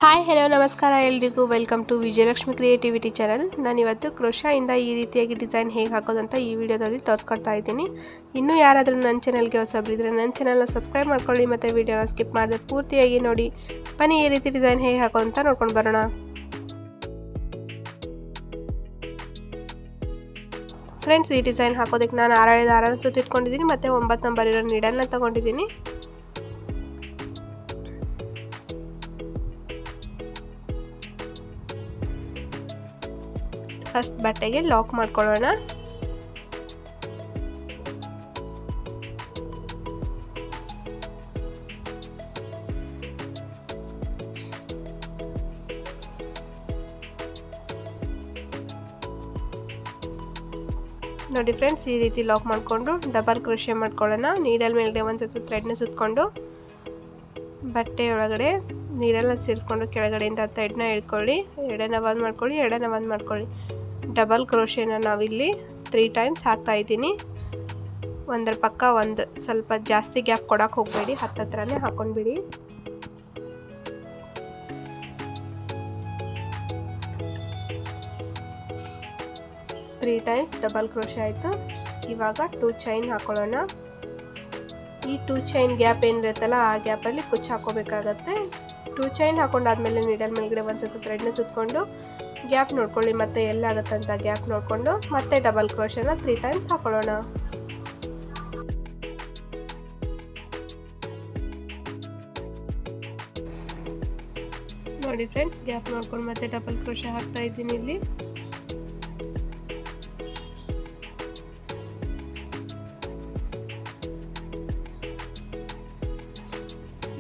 Hi hello ನಮಸ್ಕಾರ ಎಲ್ರಿಗೂ welcome to Vijayalakshmi creativity channel. ನಾನಿವತ್ತು ಕ್ರೋಶಾಯಿಂದ ಈ ರೀತಿಯಾಗಿ ಡಿಸೈನ್ ಹೇಗೆ ಹಾಕೋದಂತ ಈ ವಿಡಿಯೋದಲ್ಲಿ ತೋರಿಸ್ಕೊಡ್ತಾ ಇದ್ದೀನಿ. ಇನ್ನೂ ಯಾರಾದರೂ ನನ್ನ ಚಾನಲ್ಗೆ ಹೊಸಬ್ರಿದ್ರೆ ನನ್ನ ಚಾನಲ್ನ ಸಬ್ಸ್ಕ್ರೈಬ್ ಮಾಡ್ಕೊಳ್ಳಿ ಮತ್ತು ವಿಡಿಯೋನ ಸ್ಕಿಪ್ ಮಾಡದೆ ಪೂರ್ತಿಯಾಗಿ ನೋಡಿ. ಬನ್ನಿ ಈ ರೀತಿ ಡಿಸೈನ್ ಹೇಗೆ ಹಾಕೋದಂತ ನೋಡ್ಕೊಂಡು ಬರೋಣ. ಫ್ರೆಂಡ್ಸ್, ಈ ಡಿಸೈನ್ ಹಾಕೋದಕ್ಕೆ ನಾನು 6 ದಾರನ ಸುತ್ತಿಟ್ಕೊಂಡಿದ್ದೀನಿ ಮತ್ತು 9 ನಂಬರ್ ಇರೋ ನೀಡಲ್ನ ತಗೊಂಡಿದ್ದೀನಿ. ಫಸ್ಟ್ ಬಟ್ಟೆಗೆ ಲಾಕ್ ಮಾಡ್ಕೊಳ್ಳೋಣ. ನೋಡಿ ಫ್ರೆಂಡ್ಸ್, ಈ ರೀತಿ ಲಾಕ್ ಮಾಡಿಕೊಂಡು ಡಬಲ್ ಕ್ರೋಶೆ ಮಾಡ್ಕೊಳ್ಳೋಣ. ನೀಡಲ್ ಮೇಲ್ಗಡೆ ಒಂದ್ಸತಿ ಥ್ರೆಡ್ನ ಸುತ್ತಕೊಂಡು ಬಟ್ಟೆ ಒಳಗಡೆ ನೀಡಲ್ನ ಸೇರಿಸ್ಕೊಂಡು ಕೆಳಗಡೆಯಿಂದ ಥ್ರೆಡ್ನ ಇಟ್ಕೊಳ್ಳಿ. ಎಡನ ಬಂದ್ ಮಾಡ್ಕೊಳ್ಳಿ, ಎಡನ ಬಂದ್ ಮಾಡ್ಕೊಳ್ಳಿ. ಡಬಲ್ ಕ್ರೋಶೆನ ನಾವಿಲ್ಲಿ 3 ಟೈಮ್ಸ್ ಹಾಕ್ತಾ ಇದ್ದೀನಿ. ಒಂದರ ಪಕ್ಕ ಒಂದು, ಸ್ವಲ್ಪ ಜಾಸ್ತಿ ಗ್ಯಾಪ್ ಕೊಡಕ್ಕೆ ಹೋಗಬೇಡಿ, ಹತ್ತತ್ರನೇ ಹಾಕೊಂಡ್ಬಿಡಿ. ತ್ರೀ ಟೈಮ್ಸ್ ಡಬಲ್ ಕ್ರೋಶೆ ಆಯಿತು. ಇವಾಗ 2 ಚೈನ್ ಹಾಕೊಳ್ಳೋಣ. ಈ 2 ಚೈನ್ ಗ್ಯಾಪ್ ಏನಿರುತ್ತಲ್ಲ ಆ ಗ್ಯಾಪಲ್ಲಿ ಕುಚ್ಚು ಹಾಕೋಬೇಕಾಗತ್ತೆ. 2 ಚೈನ್ ಹಾಕೊಂಡಾದ್ಮೇಲೆ ನೀಡಲ್ ಮೇಲ್ಗಡೆ ಒಂದ್ಸತಿ ಥ್ರೆಡ್ನ ಸುತ್ತಕೊಂಡು ಗ್ಯಾಪ್ ನೋಡ್ಕೊಳ್ಳಿ, ಮತ್ತೆ ಎಲ್ಲಾಗುತ್ತೆ ಅಂತ ಗ್ಯಾಪ್ ನೋಡಿಕೊಂಡು ಮತ್ತೆ ಡಬಲ್ ಕ್ರೋಶೆನ 3 ಟೈಮ್ಸ್ ಹಾಕೊಳ್ಳೋಣ. ನೋಡಿ ಫ್ರೆಂಡ್ಸ್, ಗ್ಯಾಪ್ ನೋಡ್ಕೊಂಡು ಮತ್ತೆ ಡಬಲ್ ಕ್ರೋಶೆ ಹಾಕ್ತಾ ಇದ್ದೀನಿ ಇಲ್ಲಿ.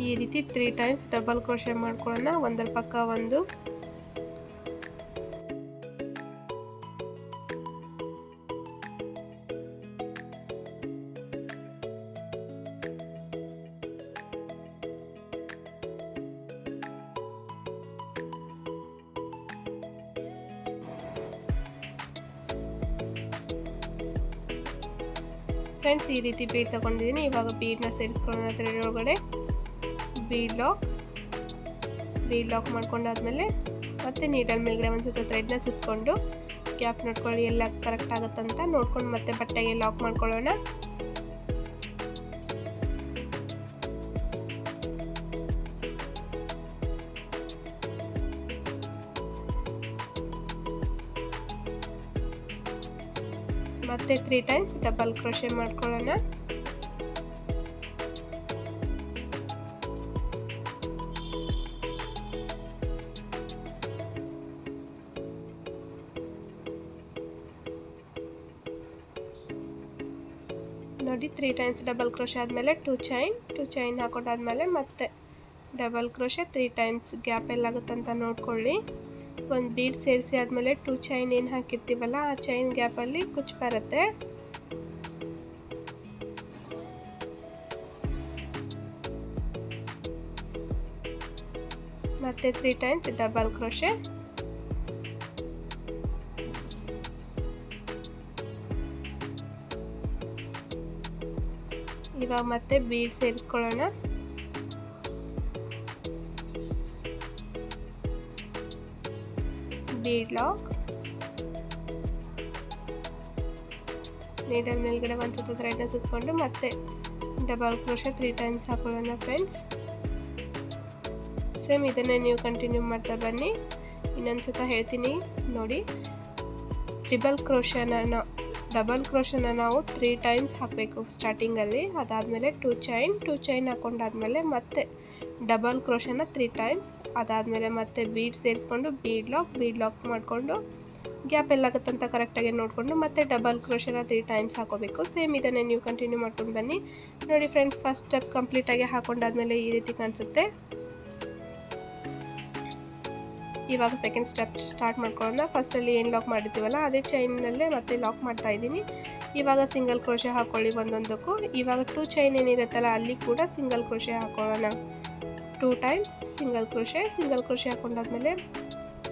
ಈ ರೀತಿ 3 ಟೈಮ್ಸ್ ಡಬಲ್ ಕ್ರೋಶೆ ಮಾಡ್ಕೊಳ್ಳೋಣ, ಒಂದರ ಪಕ್ಕ ಒಂದು. ಫ್ರೆಂಡ್ಸ್, ಈ ರೀತಿ ಬೀಡ್ ತಗೊಂಡಿದ್ದೀನಿ. ಇವಾಗ ಬೀಡ್ನ ಸೇರಿಸ್ಕೊಳ್ಳೋಣ ಥ್ರೆಡ್ ಒಳಗಡೆ. ಬೀಡ್ ಲಾಕ್ ಮಾಡ್ಕೊಂಡಾದ್ಮೇಲೆ ಮತ್ತೆ ನೀಡಲ್ ಮೇಲ್ಗಡೆ ಒಂದ್ಸತಿ ಥ್ರೆಡ್ನ ಸುತ್ತಕೊಂಡು ಗ್ಯಾಪ್ ನೋಡ್ಕೊಳ್ಳಿ, ಎಲ್ಲ ಕರೆಕ್ಟ್ ಆಗುತ್ತಂತ ನೋಡ್ಕೊಂಡು ಮತ್ತೆ ಬಟ್ಟೆಗೆ ಲಾಕ್ ಮಾಡ್ಕೊಳ್ಳೋಣ. ಮತ್ತೆ 3 ಟೈಮ್ಸ್ ಡಬಲ್ ಕ್ರೋಶೆ ಮಾಡ್ಕೊಳ್ಳೋಣ. ನೋಡಿ, 3 ಟೈಮ್ಸ್ ಡಬಲ್ ಕ್ರೋಶೆ ಆದಮೇಲೆ 2 ಚೈನ್ ಹಾಕೊಂಡಾದ್ಮೇಲೆ ಮತ್ತೆ ಡಬಲ್ ಕ್ರೋಶೆ 3 ಟೈಮ್ಸ್. ಗ್ಯಾಪ್ ಎಲ್ಲಾಗುತ್ತಂತ ನೋಡ್ಕೊಳ್ಳಿ. ಒಂದು ಬೀಡ್ ಸೇರಿಸಿ ಆದಮೇಲೆ 2 ಚೈನ್ ಏನು ಹಾಕಿರ್ತೀವಲ್ಲ ಆ ಚೈನ್ ಗ್ಯಾಪಲ್ಲಿ ಕುಚ್ಚು ಬರುತ್ತೆ. ಮತ್ತೆ 3 ಟೈಮ್ಸ್ ಡಬಲ್ ಕ್ರೋಶೆ. ಇವಾಗ ಮತ್ತೆ ಬೀಡ್ ಸೇರಿಸ್ಕೊಳ್ಳೋಣ. ಬೀಡ್ ಲಾಕ್, ನೀಡಲ್ ಮೇಲ್ಗಡೆ ಒಂದ್ಸತಿ ಥ್ರೆಡ್ನ ಸುತ್ತಕೊಂಡು ಮತ್ತೆ ಡಬಲ್ ಕ್ರೋಶೆ 3 ಟೈಮ್ಸ್ ಹಾಕೊಳ್ಳೋಣ. ಫ್ರೆಂಡ್ಸ್, ಸೇಮ್ ಇದನ್ನೇ ನೀವು ಕಂಟಿನ್ಯೂ ಮಾಡ್ತಾ ಬನ್ನಿ. ಇನ್ನೊಂದ್ಸತ ಹೇಳ್ತೀನಿ ನೋಡಿ. ಡಬಲ್ ಕ್ರೋಶನ ನಾವು 3 ಟೈಮ್ಸ್ ಹಾಕಬೇಕು ಸ್ಟಾರ್ಟಿಂಗಲ್ಲಿ. ಅದಾದಮೇಲೆ 2 ಚೈನ್ ಹಾಕೊಂಡಾದ್ಮೇಲೆ ಮತ್ತೆ ಡಬಲ್ ಕ್ರೋಶನ 3 ಟೈಮ್ಸ್. ಅದಾದಮೇಲೆ ಮತ್ತೆ ಬೀಡ್ ಸೇರಿಸ್ಕೊಂಡು ಬೀಡ್ ಲಾಕ್ ಮಾಡಿಕೊಂಡು ಗ್ಯಾಪ್ ಎಲ್ಲಾಗುತ್ತಂತ ಕರೆಕ್ಟಾಗಿ ನೋಡಿಕೊಂಡು ಮತ್ತೆ ಡಬಲ್ ಕ್ರೋಶನ 3 ಟೈಮ್ಸ್ ಹಾಕೋಬೇಕು. ಸೇಮ್ ಇದನ್ನೇ ನೀವು ಕಂಟಿನ್ಯೂ ಮಾಡ್ಕೊಂಡು ಬನ್ನಿ. ನೋಡಿ ಫ್ರೆಂಡ್ಸ್, ಫಸ್ಟ್ ಸ್ಟೆಪ್ ಕಂಪ್ಲೀಟಾಗಿ ಹಾಕೊಂಡಾದ್ಮೇಲೆ ಈ ರೀತಿ ಕಾಣಿಸುತ್ತೆ. ಇವಾಗ ಸೆಕೆಂಡ್ ಸ್ಟೆಪ್ ಸ್ಟಾರ್ಟ್ ಮಾಡ್ಕೊಳ್ಳೋಣ. ಫಸ್ಟಲ್ಲಿ ಏನು ಲಾಕ್ ಮಾಡಿರ್ತೀವಲ್ಲ ಅದೇ ಚೈನಲ್ಲೇ ಮತ್ತೆ ಲಾಕ್ ಮಾಡ್ತಾ ಇದ್ದೀನಿ. ಇವಾಗ ಸಿಂಗಲ್ ಕ್ರೋಶೆ ಹಾಕ್ಕೊಳ್ಳಿ ಒಂದೊಂದಕ್ಕೂ. ಇವಾಗ 2 ಚೈನ್ ಏನಿರುತ್ತಲ್ಲ ಅಲ್ಲಿ ಕೂಡ ಸಿಂಗಲ್ ಕ್ರೋಶೆ ಹಾಕೊಳ್ಳೋಣ. 2 ಟೈಮ್ಸ್ ಸಿಂಗಲ್ ಕ್ರೋಶೆ ಹಾಕೊಂಡಾದ್ಮೇಲೆ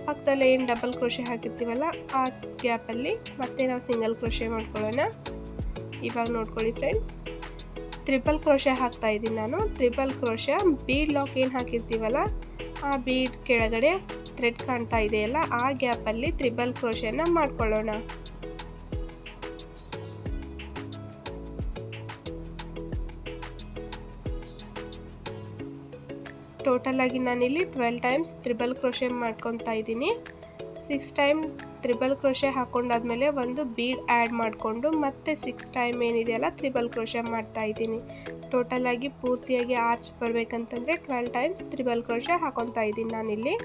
ಪಕ್ಕದಲ್ಲೇ ಏನು ಡಬಲ್ ಕ್ರೋಶೆ ಹಾಕಿರ್ತೀವಲ್ಲ ಆ ಗ್ಯಾಪಲ್ಲಿ ಮತ್ತೆ ನಾವು ಸಿಂಗಲ್ ಕ್ರೋಶೆ ಮಾಡ್ಕೊಳ್ಳೋಣ. ಇವಾಗ ನೋಡ್ಕೊಳ್ಳಿ ಫ್ರೆಂಡ್ಸ್, ಟ್ರಿಪಲ್ ಕ್ರೋಶೆ ಹಾಕ್ತಾ ಇದ್ದೀನಿ ನಾನು. ಟ್ರಿಪಲ್ ಕ್ರೋಶೆ ಬೀಡ್ ಲಾಕ್ ಏನು ಹಾಕಿರ್ತೀವಲ್ಲ ಆ ಬೀಡ್ ಕೆಳಗಡೆ ಥ್ರೆಡ್ ಕಾಣ್ತಾ ಇದೆಯಲ್ಲ, ಆ ಗ್ಯಾಪಲ್ಲಿ ತ್ರಿಬಲ್ ಕ್ರೋಶೆನ ಮಾಡ್ಕೊಳ್ಳೋಣ. ಟೋಟಲ್ ಆಗಿ ನಾನಿಲ್ಲಿ 12 ಟೈಮ್ಸ್ ತ್ರಿಬಲ್ ಕ್ರೋಶೆ ಮಾಡ್ಕೊತಾ ಇದ್ದೀನಿ. 6 ಟೈಮ್ ತ್ರಿಬಲ್ ಕ್ರೋಶೆ ಹಾಕೊಂಡಾದ್ಮೇಲೆ ಒಂದು ಬೀಡ್ ಆ್ಯಡ್ ಮಾಡಿಕೊಂಡು ಮತ್ತೆ 6 ಟೈಮ್ ಏನಿದೆಯಲ್ಲ ತ್ರಿಬಲ್ ಕ್ರೋಶೆ ಮಾಡ್ತಾ ಇದ್ದೀನಿ. ಟೋಟಲ್ ಆಗಿ ಪೂರ್ತಿಯಾಗಿ ಆರ್ಚ್ ಬರಬೇಕಂತಂದರೆ 12 ಟೈಮ್ಸ್ ತ್ರಿಬಲ್ ಕ್ರೋಶೆ ಹಾಕೊತಾ ಇದ್ದೀನಿ ನಾನಿಲ್ಲಿ.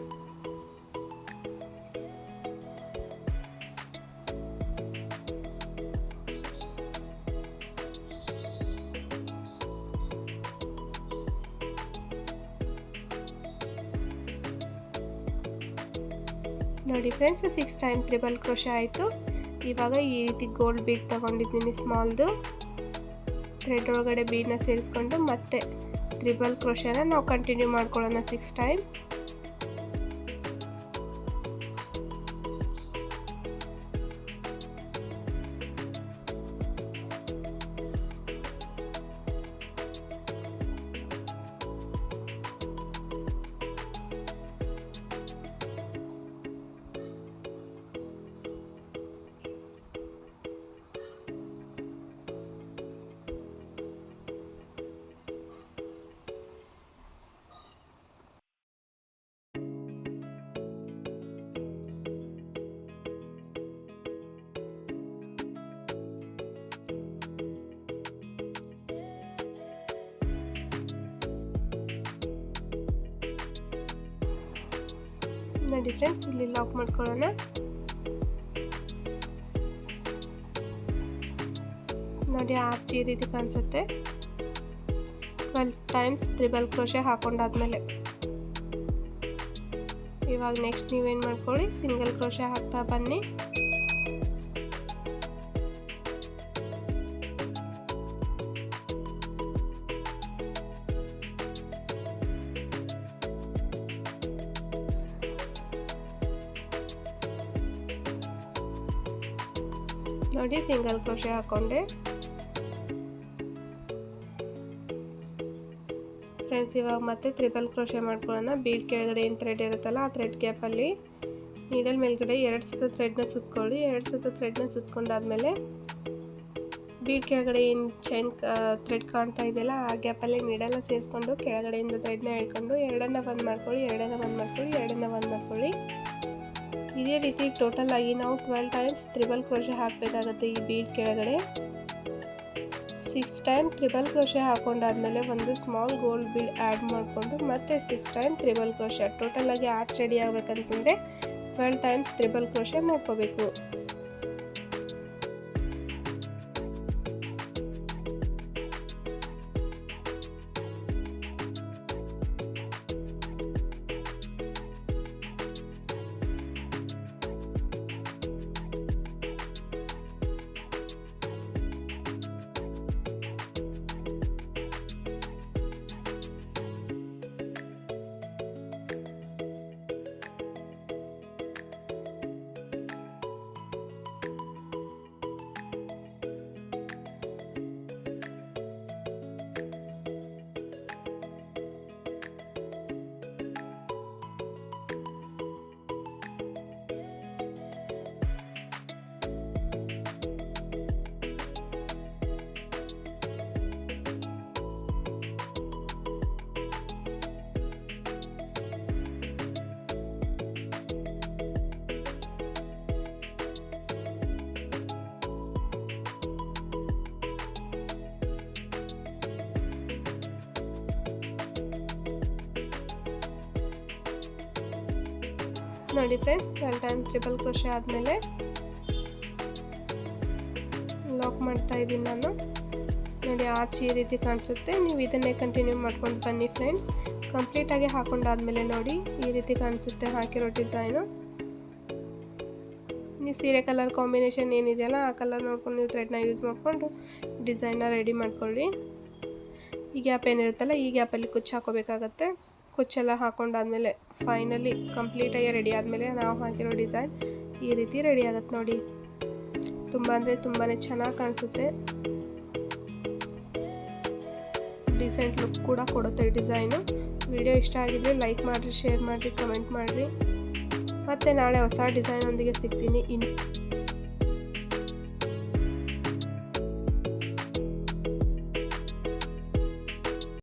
ನೋಡಿ ಫ್ರೆಂಡ್ಸ್, 6 ಟೈಮ್ ತ್ರಿಬಲ್ ಕ್ರೋಶೆ ಆಯಿತು. ಇವಾಗ ಈ ರೀತಿ ಗೋಲ್ಡ್ ಬೀಡ್ ತೊಗೊಂಡಿದ್ದೀನಿ ಸ್ಮಾಲ್ದು. ಥ್ರೆಡ್ ಒಳಗಡೆ ಬೀಡನ್ನ ಸೇರಿಸ್ಕೊಂಡು ಮತ್ತೆ ತ್ರಿಬಲ್ ಕ್ರೋಶೆನ ನಾವು ಕಂಟಿನ್ಯೂ ಮಾಡ್ಕೊಳ್ಳೋಣ 6 ಟೈಮ್. ನೋಡಿ ಫ್ರೆಂಡ್ಸ್, ಇಲ್ಲಿ ಲಾಕ್ ಮಾಡ್ಕೊಳ್ಳೋಣ. ನೋಡಿ ಆರ್ಚ್ ಈ ರೀತಿ ಕಾಣಿಸುತ್ತೆ. 12 ಟೈಮ್ಸ್ ತ್ರಿಬಲ್ ಕ್ರೋಶೆ ಹಾಕೊಂಡಾದ್ಮೇಲೆ ಇವಾಗ ನೆಕ್ಸ್ಟ್ ನೀವೇನು ಮಾಡ್ಕೊಳ್ಳಿ, ಸಿಂಗಲ್ ಕ್ರೋಶೆ ಹಾಕ್ತಾ ಬನ್ನಿ. ನೋಡಿ ಸಿಂಗಲ್ ಕ್ರೋಶೆ ಹಾಕೊಂಡೆ. ಫ್ರೆಂಡ್ಸ್, ಇವಾಗ ಮತ್ತೆ ತ್ರಿಬಲ್ ಕ್ರೋಶೆ ಮಾಡ್ಕೊಳ್ಳೋಣ. ಬೀಡ್ ಕೆಳಗಡೆ ಏನು ಥ್ರೆಡ್ ಇರುತ್ತಲ್ಲ, ಆ ಥ್ರೆಡ್ ಗ್ಯಾಪಲ್ಲಿ ನೀಡಲ್ ಮೇಲ್ಗಡೆ 2 ಸತ ಥ್ರೆಡ್ನ ಸುತ್ಕೊಳ್ಳಿ. 2 ಸತ ಥ್ರೆಡ್ನ ಸುತ್ಕೊಂಡಾದ್ಮೇಲೆ ಬೀಡ್ ಕೆಳಗಡೆ ಏನು ಚೈನ್ ಥ್ರೆಡ್ ಕಾಣ್ತಾ ಇದೆಯಲ್ಲ, ಆ ಗ್ಯಾಪಲ್ಲಿ ನೀಡಲ್ನ ಸೇರಿಸ್ಕೊಂಡು ಕೆಳಗಡೆಯಿಂದ ಥ್ರೆಡ್ನ ಎಳ್ಕೊಂಡು ಎರಡನ್ನ ಬಂದ್ ಮಾಡ್ಕೊಳ್ಳಿ, ಎರಡನ್ನ ಬಂದ್ ಮಾಡ್ಕೊಳ್ಳಿ, ಎರಡನ್ನ ಬಂದ್ ಮಾಡ್ಕೊಳ್ಳಿ. ಇದೇ ರೀತಿ ಟೋಟಲ್ ಆಗಿ ನಾವು 12 ಟೈಮ್ಸ್ ತ್ರಿಬಲ್ ಕ್ರೋಶೆ ಹಾಕಬೇಕಾಗುತ್ತೆ ಈ ಬೀಡ್ ಕೆಳಗಡೆ. 6 ಟೈಮ್ ತ್ರಿಬಲ್ ಕ್ರೋಶೆ ಹಾಕೊಂಡಾದ್ಮೇಲೆ ಒಂದು ಸ್ಮಾಲ್ ಗೋಲ್ಡ್ ಬೀಡ್ ಆ್ಯಡ್ ಮಾಡಿಕೊಂಡು ಮತ್ತೆ 6 ಟೈಮ್ ತ್ರಿಬಲ್ ಕ್ರೋಶೆ. ಟೋಟಲ್ ಆಗಿ ಆರ್ಚ್ ರೆಡಿ ಆಗಬೇಕಂತಂದರೆ 12 ಟೈಮ್ಸ್ ತ್ರಿಬಲ್ ಕ್ರೋಶೆ ಮಾಡ್ಕೋಬೇಕು. ನೋಡಿ ಫ್ರೆಂಡ್ಸ್, 12 ಟೈಮ್ ತ್ರಿಬಲ್ ಕ್ರೋಶೆ ಆದಮೇಲೆ ಲಾಕ್ ಮಾಡ್ತಾ ಇದ್ದೀನಿ ನಾನು. ನೋಡಿ ಆರ್ಚ್ ಈ ರೀತಿ ಕಾಣಿಸುತ್ತೆ. ನೀವು ಇದನ್ನೇ ಕಂಟಿನ್ಯೂ ಮಾಡ್ಕೊಂಡು ಬನ್ನಿ ಫ್ರೆಂಡ್ಸ್. ಕಂಪ್ಲೀಟಾಗಿ ಹಾಕೊಂಡಾದ್ಮೇಲೆ ನೋಡಿ ಈ ರೀತಿ ಕಾಣಿಸುತ್ತೆ ಹಾಕಿರೋ ಡಿಸೈನು. ನೀವು ಸೀರೆ ಕಲರ್ ಕಾಂಬಿನೇಷನ್ ಏನಿದೆಯಲ್ಲ ಆ ಕಲರ್ ನೋಡ್ಕೊಂಡು ನೀವು ಥ್ರೆಡ್ನ ಯೂಸ್ ಮಾಡಿಕೊಂಡು ಡಿಸೈನ್ನ ರೆಡಿ ಮಾಡ್ಕೊಳ್ಳಿ. ಈ ಗ್ಯಾಪ್ ಏನಿರುತ್ತಲ್ಲ ಈ ಗ್ಯಾಪಲ್ಲಿ ಕುಚ್ಚು ಹಾಕೋಬೇಕಾಗತ್ತೆ. ಕುಚ್ಚೆಲ್ಲ ಹಾಕೊಂಡಾದ್ಮೇಲೆ ಫೈನಲಿ ಕಂಪ್ಲೀಟಾಗಿ ರೆಡಿ ಆದಮೇಲೆ ನಾವು ಹಾಕಿರೋ ಡಿಸೈನ್ ಈ ರೀತಿ ರೆಡಿ ಆಗುತ್ತೆ ನೋಡಿ. ತುಂಬ ಅಂದರೆ ತುಂಬಾ ಚೆನ್ನಾಗಿ ಕಾಣಿಸುತ್ತೆ. ಡಿಸೆಂಟ್ ಲುಕ್ ಕೂಡ ಕೊಡುತ್ತೆ ಡಿಸೈನು. ವಿಡಿಯೋ ಇಷ್ಟ ಆಗಿದ್ರೆ ಲೈಕ್ ಮಾಡಿರಿ, ಶೇರ್ ಮಾಡಿರಿ, ಕಮೆಂಟ್ ಮಾಡಿರಿ. ಮತ್ತು ನಾಳೆ ಹೊಸ ಡಿಸೈನ್ ಒಂದಿಗೆ ಸಿಗ್ತೀನಿ.